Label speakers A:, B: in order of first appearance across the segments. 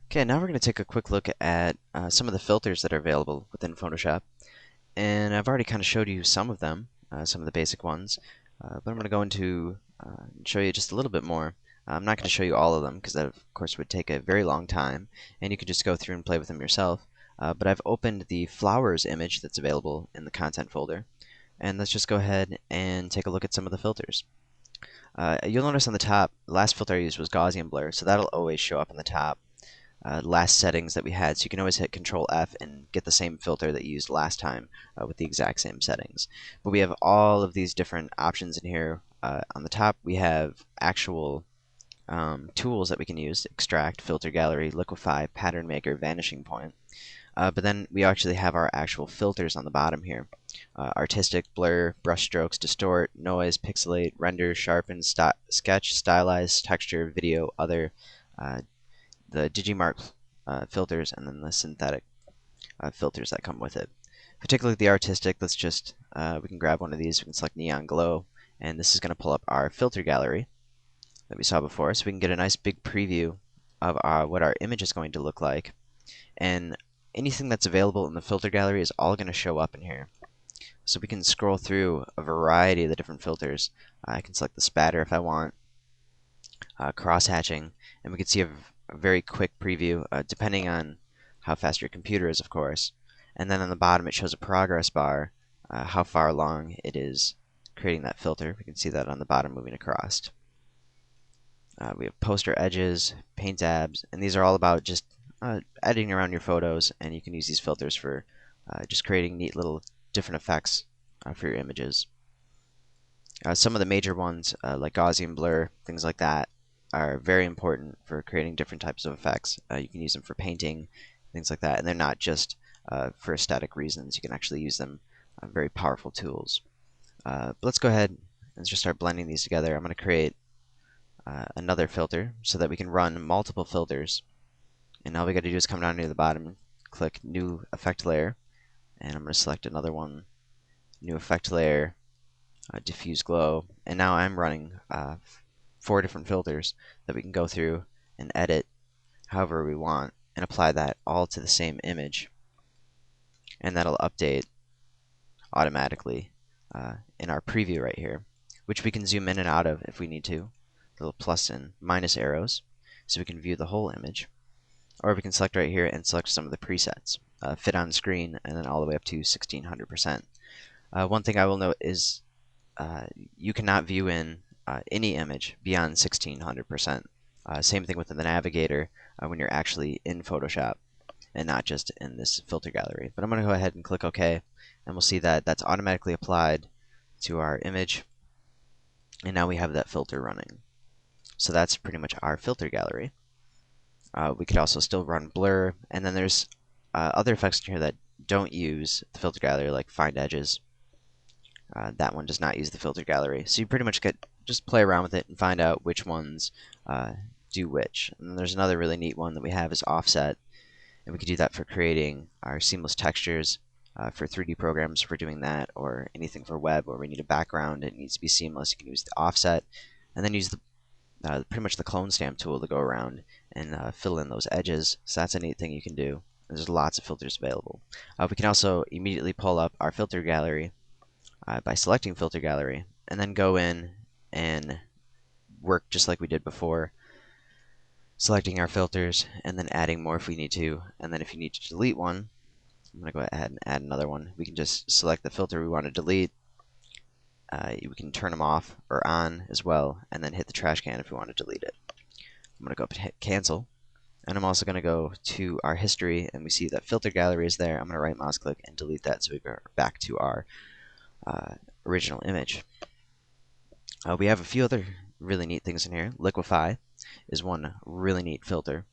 A: Okay, now we're going to take a quick look at some of the filters that are available within Photoshop. And I've already kind of showed you some of them, some of the basic ones. But I'm going to go into and show you just a little bit more. I'm not going to show you all of them because that, of course, would take a very long time. And you could just go through and play with them yourself. But I've opened the flowers image that's available in the content folder. And let's just go ahead and take a look at some of the filters. You'll notice on the top, the last filter I used was Gaussian blur, so that'll always show up on the top. Last settings that we had, so you can always hit Control F and get the same filter that you used last time with the exact same settings. But we have all of these different options in here. On the top, we have actual tools that we can use: extract, filter gallery, liquify, pattern maker, vanishing point. But then we actually have our actual filters on the bottom here: artistic, blur, brush strokes, distort, noise, pixelate, render, sharpen, sketch, stylize, texture, video, other, the Digimark filters, and then the synthetic filters that come with it. Particularly the artistic, let's just, we can grab one of these, we can select Neon Glow, and this is going to pull up our filter gallery that we saw before, so we can get a nice big preview of what our image is going to look like. And anything that's available in the filter gallery is all going to show up in here. So we can scroll through a variety of the different filters. I can select the spatter if I want, cross-hatching, and we can see a very quick preview, depending on how fast your computer is, of course. And then on the bottom, it shows a progress bar, how far along it is creating that filter. We can see that on the bottom moving across. We have poster edges, paint tabs, and these are all about just editing around your photos, and you can use these filters for just creating neat little different effects for your images. Some of the major ones, like Gaussian blur, things like that, are very important for creating different types of effects. You can use them for painting, things like that, and they're not just for aesthetic reasons. You can actually use them very powerful tools. But let's go ahead and just start blending these together. I'm going to create another filter so that we can run multiple filters. And all we got to do is come down near the bottom, click New Effect Layer, and I'm going to select another one, New Effect Layer, Diffuse Glow, and now I'm running 4 different filters that we can go through and edit however we want and apply that all to the same image, and that'll update automatically in our preview right here, which we can zoom in and out of if we need to, little plus and minus arrows, so we can view the whole image, or we can select right here and select some of the presets, fit on screen, and then all the way up to 1600%. One thing I will note is you cannot view in any image beyond 1600%. Same thing with the navigator when you're actually in Photoshop and not just in this filter gallery. But I'm going to go ahead and click OK, and we'll see that that's automatically applied to our image, and now we have that filter running. So that's pretty much our filter gallery. We could also still run blur, and then there's other effects in here that don't use the filter gallery, like find edges. That one does not use the filter gallery. So you pretty much just play around with it and find out which ones do which. And there's another really neat one that we have is offset, and we could do that for creating our seamless textures for 3D programs for doing that, or anything for web where we need a background, it needs to be seamless. You can use the offset, and then use the pretty much the clone stamp tool to go around and fill in those edges. So that's a neat thing you can do. There's lots of filters available. We can also immediately pull up our filter gallery by selecting filter gallery, and then go in and work just like we did before, selecting our filters and then adding more if we need to. And then if you need to delete one, I'm going to go ahead and add another one. We can just select the filter we want to delete. We can turn them off or on as well, and then hit the trash can if we want to delete it. I'm going to go up and hit cancel, and I'm also going to go to our history, and we see that filter gallery is there. I'm going to right mouse click and delete that, so we go back to our original image. We have a few other really neat things in here. Liquify is one really neat filter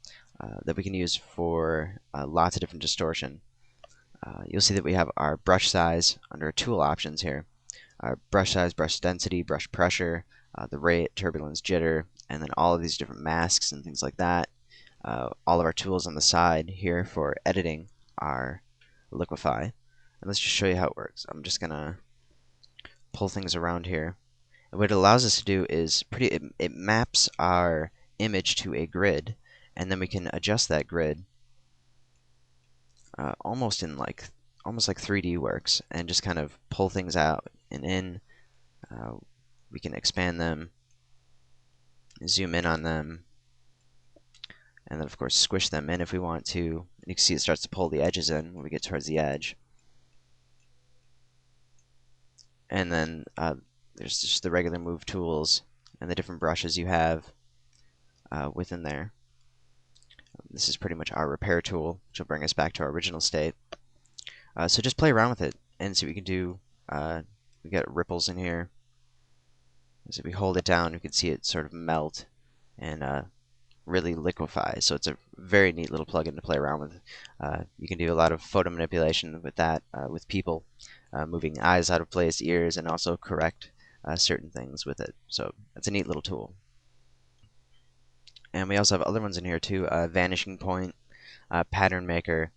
A: that we can use for lots of different distortion. You'll see that we have our brush size under tool options here. Our brush size, brush density, brush pressure, the rate, turbulence, jitter, and then all of these different masks and things like that. All of our tools on the side here for editing are liquify. And let's just show you how it works. I'm just going to pull things around here. And what it allows us to do is it maps our image to a grid, and then we can adjust that grid almost like 3D works, and just kind of pull things out and in. We can expand them, zoom in on them, and then of course squish them in if we want to. And you can see it starts to pull the edges in when we get towards the edge. And then there's just the regular move tools and the different brushes you have within there. This is pretty much our repair tool, which will bring us back to our original state. So just play around with it and see what we can do. We got ripples in here. As if we hold it down, you can see it sort of melt and really liquefy. So it's a very neat little plugin to play around with. You can do a lot of photo manipulation with that, with people, moving eyes out of place, ears, and also correct certain things with it. So it's a neat little tool. And we also have other ones in here too: vanishing point, pattern maker,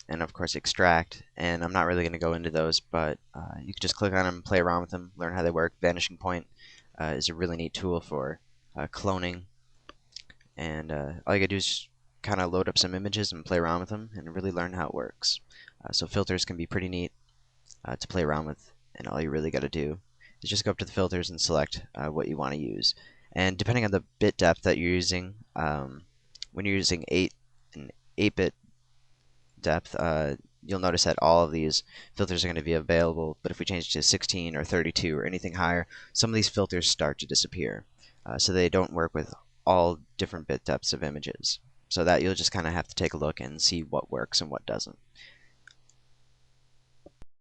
A: and of course extract. And I'm not really going to go into those, but you can just click on them, play around with them, learn how they work. Vanishing point is a really neat tool for cloning, and all you gotta do is kind of load up some images and play around with them and really learn how it works. So filters can be pretty neat to play around with, and all you really got to do is just go up to the filters and select what you want to use. And depending on the bit depth that you're using, when you're using 8-bit depth, you'll notice that all of these filters are going to be available. But if we change to 16 or 32 or anything higher, some of these filters start to disappear. So they don't work with all different bit depths of images. So that you'll just kind of have to take a look and see what works and what doesn't.